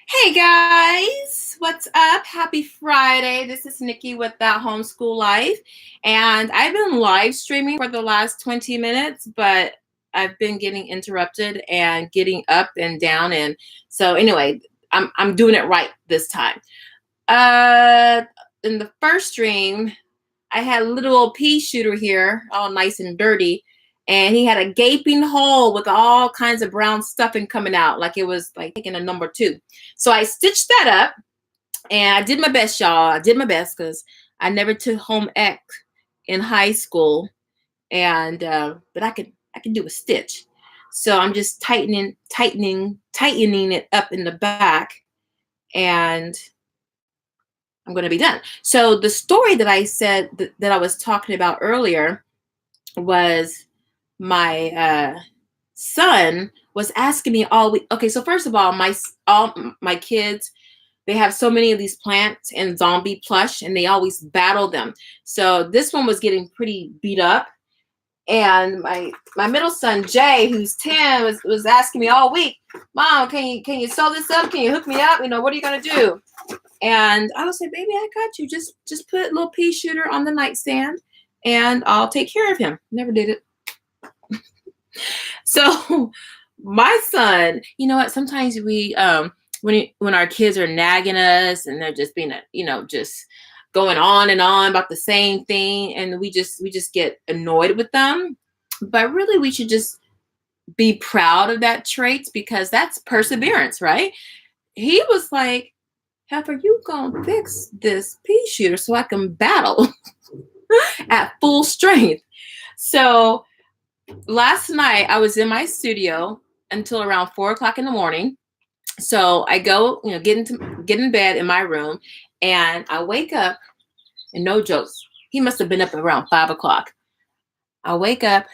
Hey guys, what's up? Happy Friday. This is Nikki with That Homeschool Life. And I've been live streaming for the last 20 minutes, but I've been getting interrupted and getting up and down. And so anyway, I'm doing it right this time. Uh in the first stream, I had a little old pea shooter here, all nice and dirty, and he had a gaping hole with all kinds of brown stuffing coming out, like it was like taking a number two. So I stitched that up, and I did my best, y'all. I did my best because I never took home ec in high school, and but I can do a stitch. So I'm just tightening it up in the back, and I'm going to be done. So the story that I said that I was talking about earlier was my son was asking me all week. Okay, so first of all my kids, they have so many of these plants and zombie plush, and they always battle them. So this one was getting pretty beat up, and my middle son Jay, who's 10, was asking me all week, Mom, can you sew this up? Can you hook me up? What are you gonna do? And I was like, baby, I got you. Just put a little pea shooter on the nightstand, and I'll take care of him. Never did it. So my son, you know what? Sometimes we when our kids are nagging us and they're just being just going on and on about the same thing, and we just get annoyed with them. But really, we should just be proud of that trait because that's perseverance, right? He was like, Heifer, you gonna fix this pea shooter so I can battle at full strength. So last night I was in my studio until around 4 o'clock in the morning. So I go, get in bed in my room, and I wake up, and no jokes, he must have been up around 5 o'clock. I wake up,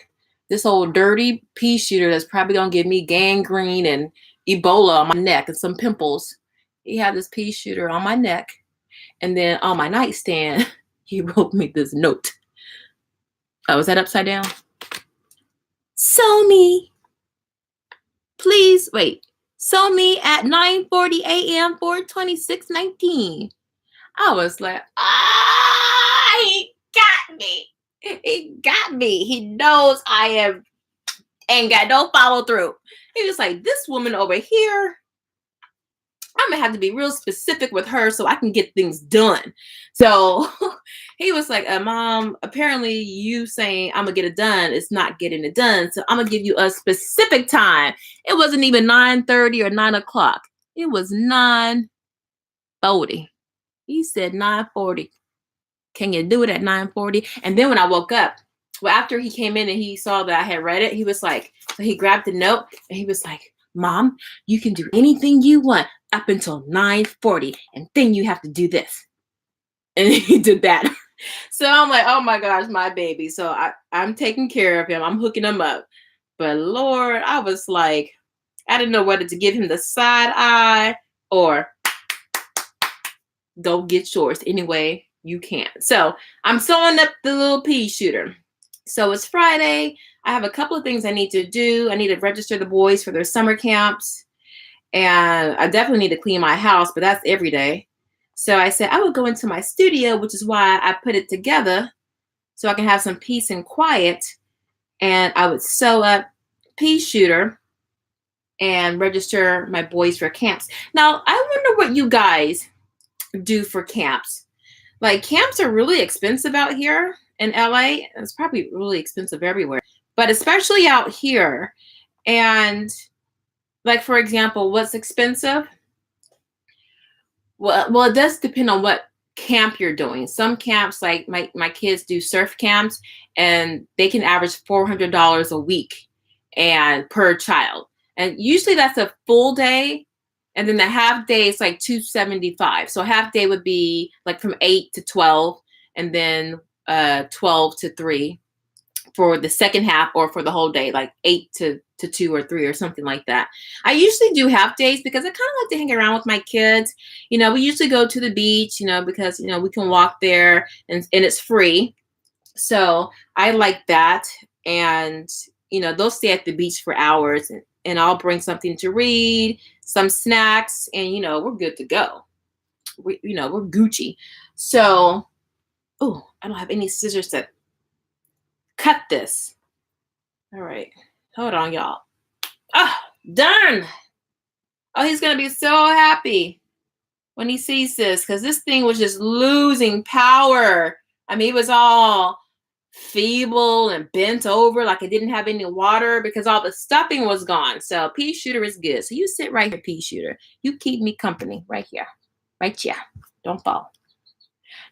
this old dirty pea shooter that's probably gonna give me gangrene and Ebola on my neck and some pimples. He had this pea shooter on my neck, and then on my nightstand, he wrote me this note. Oh, was that upside down? Sew me. Please wait. Sew me at 9:40 a.m. for 2619. I was like, he got me. He got me. He knows ain't got no follow through. He was like, this woman over here, I'm gonna have to be real specific with her so I can get things done. So he was like, Mom, apparently you saying I'm gonna get it done is not getting it done. So I'm gonna give you a specific time. It wasn't even 9:30 or 9 o'clock. It was 9:40. He said 9:40. Can you do it at 9:40? And then when I woke up, well, after he came in and he saw that I had read it, he was like, so he grabbed the note and he was like, Mom, you can do anything you want up until 9:40, and then you have to do this. And he did that. So I'm like, oh my gosh, my baby. So I'm taking care of him. I'm hooking him up. But Lord, I was like, I didn't know whether to give him the side eye or go get yours. Anyway, you can. So I'm sewing up the little pea shooter. So it's Friday. I have a couple of things I need to do. I need to register the boys for their summer camps. And I definitely need to clean my house, but that's every day. So I said I would go into my studio, which is why I put it together so I can have some peace and quiet. And I would sew up pea shooter and register my boys for camps. Now, I wonder what you guys do for camps. Like, camps are really expensive out here in LA. It's probably really expensive everywhere, but especially out here. And like, for example, what's expensive? Well, it does depend on what camp you're doing. Some camps, like my kids do surf camps, and they can average $400 a week and per child. And usually that's a full day. And then the half day is like $275. So half day would be like from 8 to 12, and then 12 to 3 for the second half, or for the whole day, like 8 to 2 or 3 or something like that. I usually do half days because I kind of like to hang around with my kids. We usually go to the beach, because, we can walk there, and it's free. So I like that. And, they'll stay at the beach for hours. and I'll bring something to read, some snacks, and we're good to go. We're Gucci. So, oh, I don't have any scissors to cut this. All right, hold on, y'all. Ah, done. Oh, he's gonna be so happy when he sees this, because this thing was just losing power. I mean, it was all feeble and bent over like it didn't have any water because all the stuffing was gone. So pea shooter is good. So you sit right here, pea shooter. You keep me company right here. Right here. Don't fall.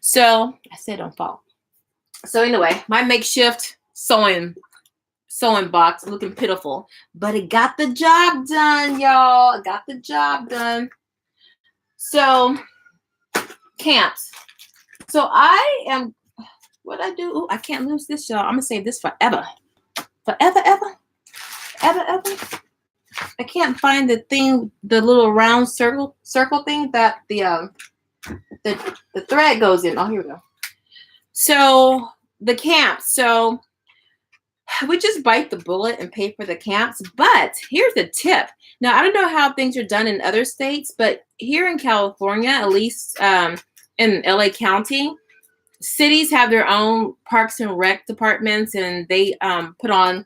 So I said don't fall. So anyway, my makeshift sewing box looking pitiful, but it got the job done, y'all. It got the job done. So camps. So I am, what I do? Ooh, I can't lose this, y'all. I'm gonna save this forever. Forever, ever. Ever, ever. I can't find the thing, the little round circle thing that the thread goes in. Oh, here we go. So the camps. So we just bite the bullet and pay for the camps. But here's a tip. Now, I don't know how things are done in other states, but here in California, at least in LA County, cities have their own parks and rec departments, and they put on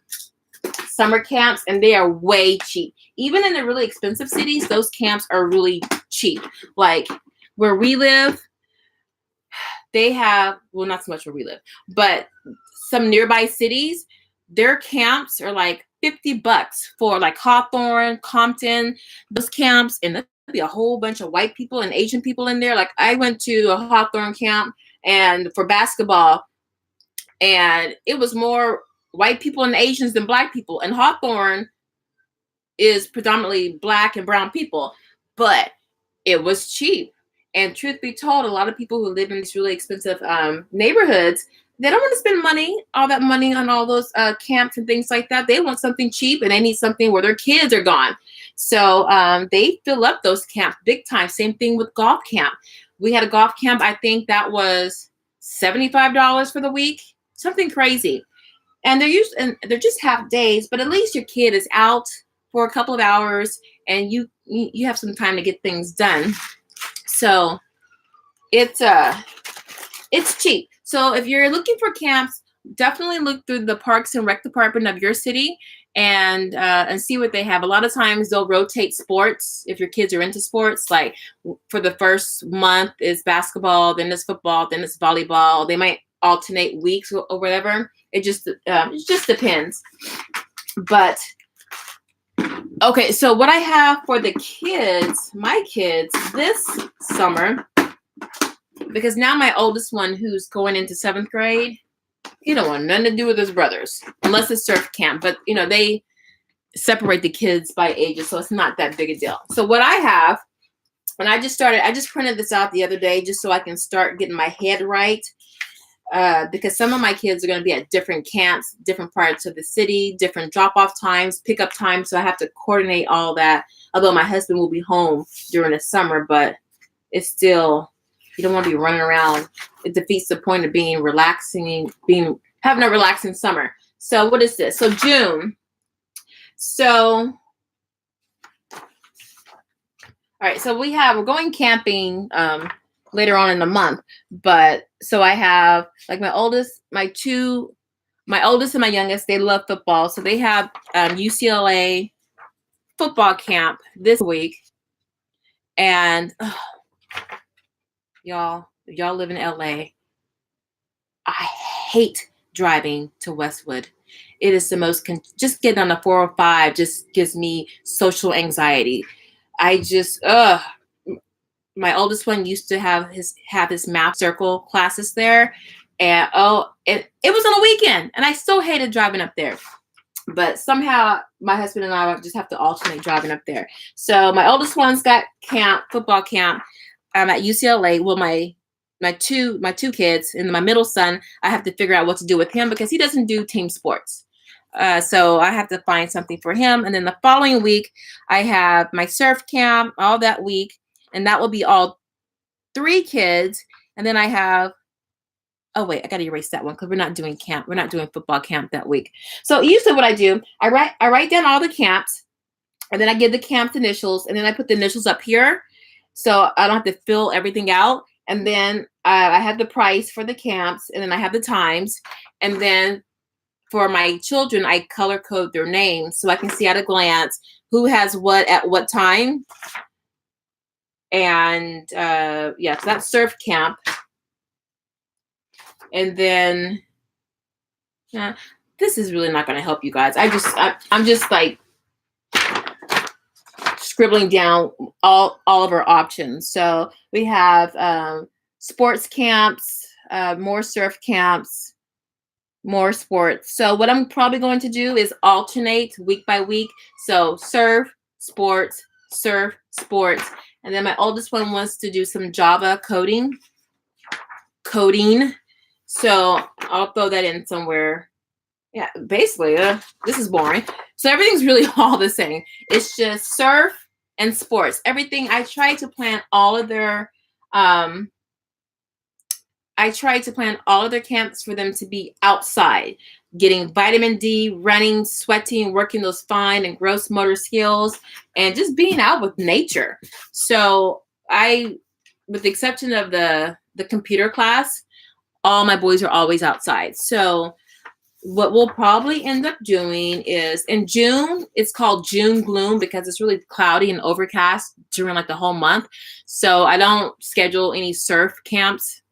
summer camps, and they are way cheap. Even in the really expensive cities, those camps are really cheap. Like where we live, they have, well, not so much where we live, but some nearby cities, their camps are like $50 for like Hawthorne, Compton, those camps, and there'll be a whole bunch of white people and Asian people in there. Like I went to a Hawthorne camp and for basketball, and it was more white people and Asians than black people. And Hawthorne is predominantly black and brown people, but it was cheap. And truth be told, a lot of people who live in these really expensive neighborhoods, they don't want to spend all that money on all those camps and things like that. They want something cheap, and they need something where their kids are gone. So they fill up those camps big time. Same thing with golf camp. We had a golf camp. I think that was $75 for the week, something crazy. And they're just half days, but at least your kid is out for a couple of hours, and you have some time to get things done. So it's cheap. So if you're looking for camps, definitely look through the Parks and Rec department of your city and see what they have. A lot of times they'll rotate sports if your kids are into sports. Like for the first month is basketball, then it's football, then it's volleyball. They might alternate weeks or whatever. It just depends. But okay, so what I have for the kids, my kids, this summer, because now my oldest one, who's going into 7th grade, he don't want nothing to do with his brothers, unless it's surf camp. But, they separate the kids by ages, so it's not that big a deal. So what I have, when I just printed this out the other day just so I can start getting my head right. Because some of my kids are going to be at different camps, different parts of the city, different drop-off times, pick-up times. So I have to coordinate all that. Although my husband will be home during the summer, but it's still, you don't want to be running around. It defeats the point of having a relaxing summer. So what is this? So June. So, all right. So we're going camping later on in the month, but so I have like my oldest and my youngest, they love football. So they have UCLA football camp this week. And y'all live in LA, I hate driving to Westwood. It is the most, just getting on the 405 just gives me social anxiety. I just, my oldest one used to have his math circle classes there. And it was on a weekend, and I still hated driving up there. But somehow my husband and I just have to alternate driving up there. So my oldest one's got football camp at UCLA. Well, my two kids and my middle son, I have to figure out what to do with him because he doesn't do team sports. So I have to find something for him. And then the following week, I have my surf camp all that week. And that will be all 3 kids. And then I have, oh wait, I got to erase that one because we're not doing camp. We're not doing football camp that week. So usually what I do, I write down all the camps. And then I give the camps initials, and then I put the initials up here, so I don't have to fill everything out. And then I have the price for the camps, and then I have the times, and then for my children, I color code their names so I can see at a glance who has what at what time. And yeah, so that's surf camp. And then this is really not going to help you guys. I'm just like scribbling down all of our options. So we have sports camps, more surf camps, more sports. So what I'm probably going to do is alternate week by week. So surf, sports, and then my oldest one wants to do some Java coding. So I'll throw that in somewhere. Yeah, basically, this is boring. So everything's really all the same. It's just surf and sports. Everything, I try to plan all of their camps for them to be outside, getting vitamin D, running, sweating, working those fine and gross motor skills, and just being out with nature. So with the exception of the computer class, all my boys are always outside. So what we'll probably end up doing is in June, it's called June gloom because it's really cloudy and overcast during like the whole month. So I don't schedule any surf camps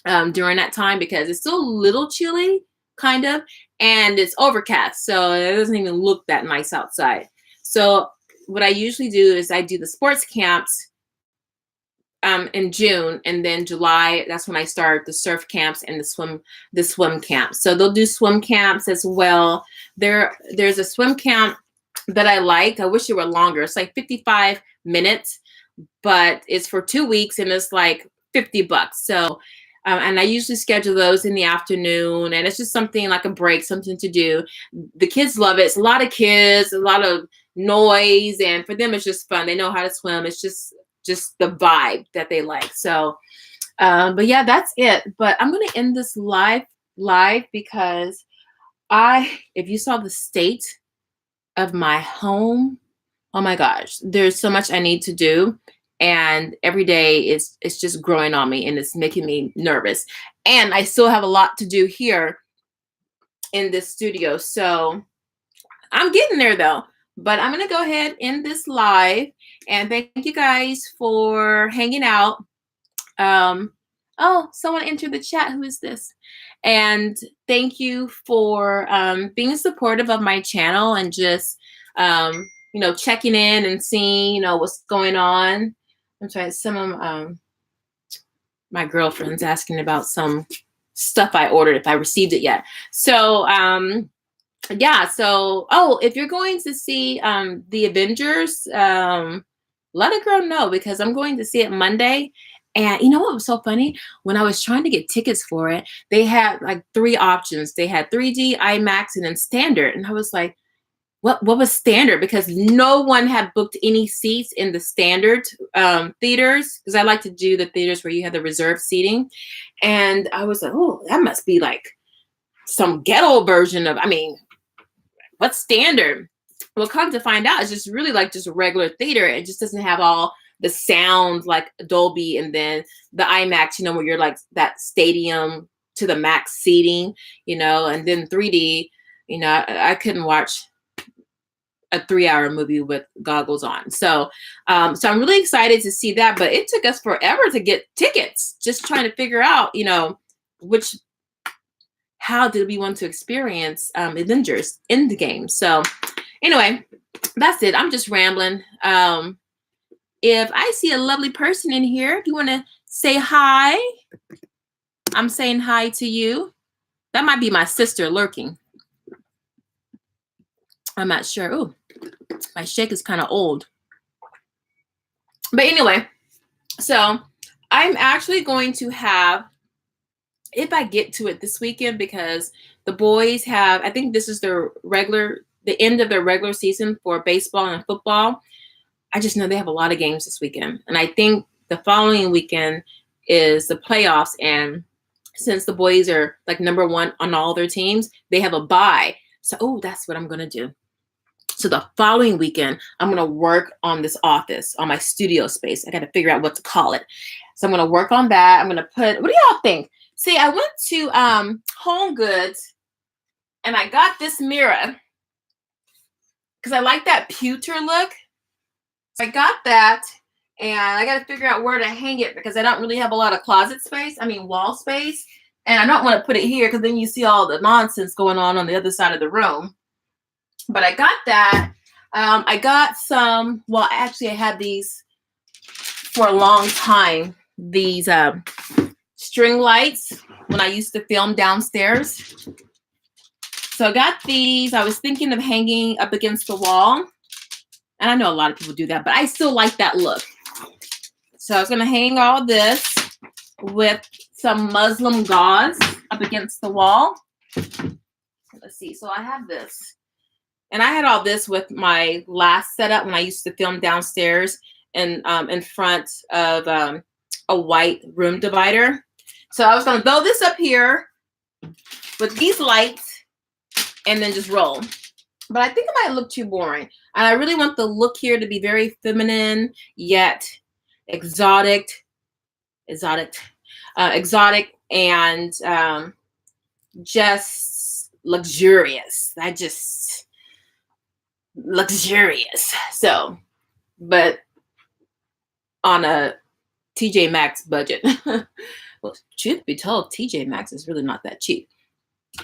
during that time because it's still a little chilly, kind of, and it's overcast, so it doesn't even look that nice outside. So what I usually do is I do the sports camps in June, and then July, that's when I start the surf camps and the swim camps. So they'll do swim camps as well. There's a swim camp that I like. I wish it were longer. It's like 55 minutes, but it's for 2 weeks and it's like $50. So and I usually schedule those in the afternoon, and it's just something like a break, something to do. The kids love it. It's a lot of kids, a lot of noise, and for them it's just fun. They know how to swim. It's just the vibe that they like. So but yeah, that's it. But I'm gonna end this live because if you saw the state of my home, oh my gosh, there's so much I need to do. And every day it's just growing on me, and it's making me nervous. And I still have a lot to do here in this studio. So I'm getting there though. But I'm going to go ahead and end this live. And thank you guys for hanging out. Oh, someone entered the chat. Who is this? And thank you for being supportive of my channel and just, checking in and seeing, what's going on. I'm sorry, some of my girlfriend's asking about some stuff I ordered, if I received it yet. So, yeah. So, if you're going to see the Avengers, let a girl know because I'm going to see it Monday. And you know what was so funny? When I was trying to get tickets for it, they had like 3 options. They had 3D, IMAX, and then standard. And I was like, what was standard? Because no one had booked any seats in the standard theaters, because I like to do the theaters where you have the reserved seating. And I was like, oh, that must be like some ghetto version of, what's standard? Well, come to find out, it's just really like just a regular theater. It just doesn't have all the sound like Dolby, and then the IMAX, where you're like that stadium to the max seating, and then 3D, I couldn't watch a 3-hour movie with goggles on. So I'm really excited to see that, but it took us forever to get tickets, just trying to figure out, how did we want to experience Avengers Endgame. So anyway, that's it. I'm just rambling. If I see a lovely person in here, if you want to say hi, I'm saying hi to you. That might be my sister lurking. I'm not sure. Oh, my shake is kind of old. But anyway, so I'm actually going to have, if I get to it this weekend, because the boys have, I think this is the end of their regular season for baseball and football. I just know they have a lot of games this weekend. And I think the following weekend is the playoffs. And since the boys are like number 1 on all their teams, they have a bye. So, that's what I'm going to do. So the following weekend, I'm going to work on this office, on my studio space. I got to figure out what to call it. So I'm going to work on that. I'm going to put, what do y'all think? See, I went to Home Goods and I got this mirror because I like that pewter look. So I got that, and I got to figure out where to hang it because I don't really have a lot of closet space. I mean, wall space. And I don't want to put it here because then you see all the nonsense going on the other side of the room. But I got that. I got some, well, actually I had these for a long time. These string lights when I used to film downstairs. So I got these. I was thinking of hanging up against the wall. And I know a lot of people do that, but I still like that look. So I was going to hang all this with some Muslim gauze up against the wall. Let's see. So I have this. And I had all this with my last setup when I used to film downstairs and in front of a white room divider. So I was going to throw this up here with these lights and then just roll. But I think it might look too boring. And I really want the look here to be very feminine, yet exotic, and just luxurious. Luxurious. So, but on a TJ Maxx budget. Well, truth be told, TJ Maxx is really not that cheap.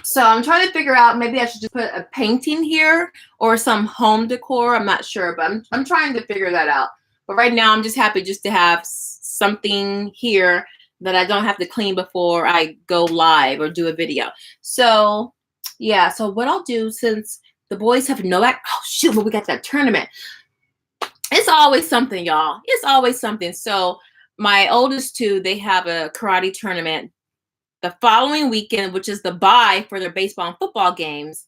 So I'm trying to figure out, maybe I should just put a painting here or some home decor. I'm not sure, but I'm trying to figure that out. But right now I'm just happy just to have something here that I don't have to clean before I go live or do a video. So yeah, so what I'll do, since the boys have oh shoot, but we got that tournament. It's always something, y'all. It's always something. So my oldest two, they have a karate tournament the following weekend, which is the bye for their baseball and football games.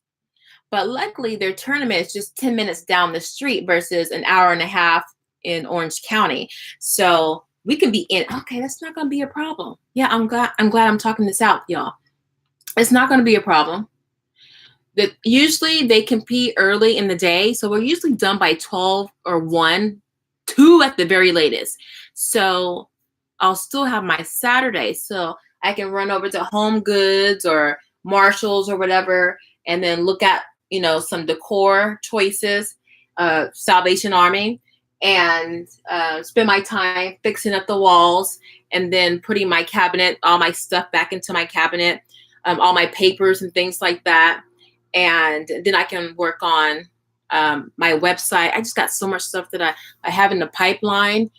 But luckily, their tournament is just 10 minutes down the street versus an hour and a half in Orange County. So we can be in. Okay, that's not going to be a problem. Yeah, I'm glad I'm talking this out, y'all. It's not going to be a problem. Usually, they compete early in the day. So we're usually done by 12 or 1, 2 at the very latest. So I'll still have my Saturday. So I can run over to Home Goods or Marshalls or whatever, and then look at, some decor choices, Salvation Army, and spend my time fixing up the walls and then putting my cabinet, all my stuff back into my cabinet, all my papers and things like that. And then I can work on my website. I just got so much stuff that I have in the pipeline.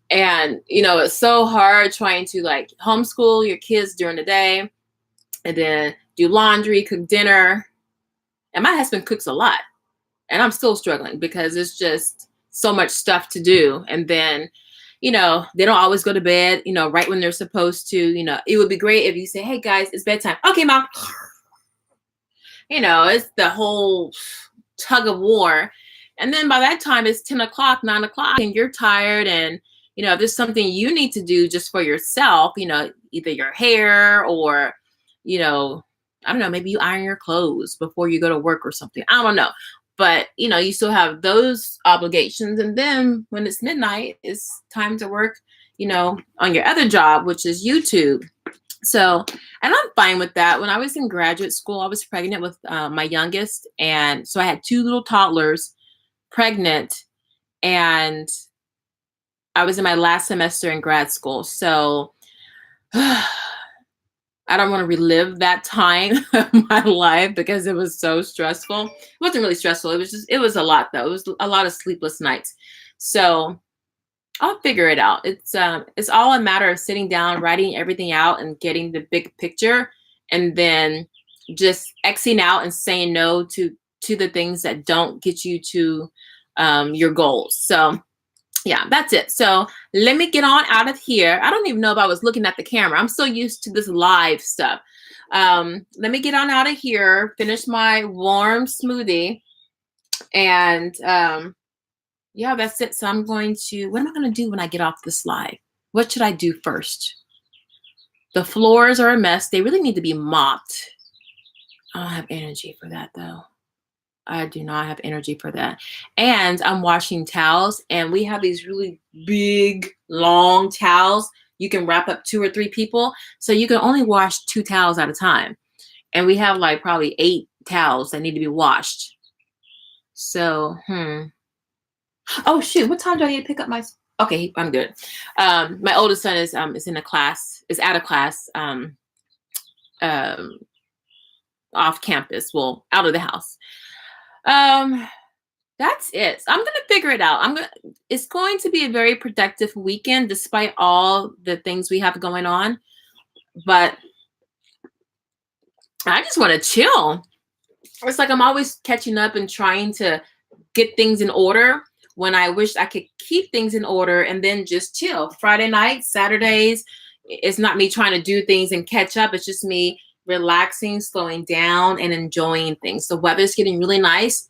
And, it's so hard trying to homeschool your kids during the day and then do laundry, cook dinner. And my husband cooks a lot. And I'm still struggling because it's just so much stuff to do. And then, they don't always go to bed, right when they're supposed to. It would be great if you say, hey, guys, it's bedtime. Okay, Mom. It's the whole tug of war. And then by that time, it's 10 o'clock, 9 o'clock, and you're tired. And if there's something you need to do just for yourself, either your hair or, I don't know, maybe you iron your clothes before you go to work or something. I don't know. But, you still have those obligations. And then when it's midnight, it's time to work, on your other job, which is YouTube. So, and I'm fine with that. When I was in graduate school, I was pregnant with my youngest. And so I had 2 little toddlers pregnant, and I was in my last semester in grad school. So I don't want to relive that time of my life because it was so stressful. It wasn't really stressful. It was a lot though. It was a lot of sleepless nights. So I'll figure it out. It's all a matter of sitting down, writing everything out and getting the big picture, and then just Xing out and saying no to the things that don't get you to your goals. So yeah, that's it. So let me get on out of here. I don't even know if I was looking at the camera. I'm so used to this live stuff. Let me get on out of here, finish my warm smoothie, and yeah, that's it. So I'm going to, what am I going to do when I get off this live? What should I do first? The floors are a mess. They really need to be mopped. I don't have energy for that though. I do not have energy for that. And I'm washing towels, and we have these really big, long towels. You can wrap up 2 or 3 people. So you can only wash 2 towels at a time. And we have like probably 8 towels that need to be washed. So, Oh shoot, what time do I need to pick up my Okay, I'm good. My oldest son is in a class, is out of class, um off campus, well, out of the house. Um That's it. I'm gonna figure it out. It's going to be a very productive weekend despite all the things we have going on. But I just want to chill. It's like I'm always catching up and trying to get things in order when I wish I could keep things in order and then just chill. Friday nights, Saturdays, it's not me trying to do things and catch up. It's just me relaxing, slowing down, and enjoying things. The weather's getting really nice.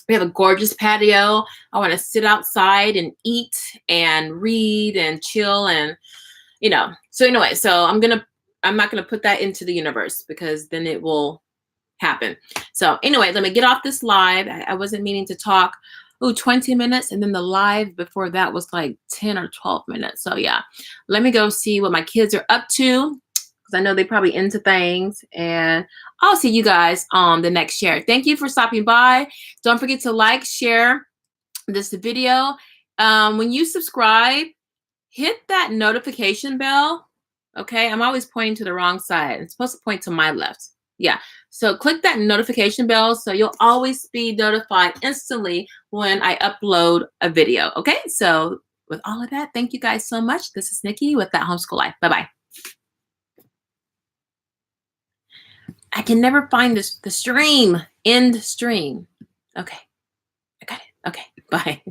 We have a gorgeous patio. I want to sit outside and eat and read and chill and, So anyway, I'm not gonna put that into the universe because then it will happen. So anyway, let me get off this live. I wasn't meaning to talk. 20 minutes, and then the live before that was like 10 or 12 minutes. So yeah, let me go see what my kids are up to because I know they probably into things, and I'll see you guys on the next share. Thank you for stopping by. Don't forget to like, share this video. When you subscribe, hit that notification bell. Okay, I'm always pointing to the wrong side. It's supposed to point to my left. Yeah, so click that notification bell so you'll always be notified instantly when I upload a video. Okay, so with all of that, thank you guys so much. This is Nikki with That Homeschool Life. Bye-bye. I can never find the stream. End stream. Okay, I got it. Okay, bye.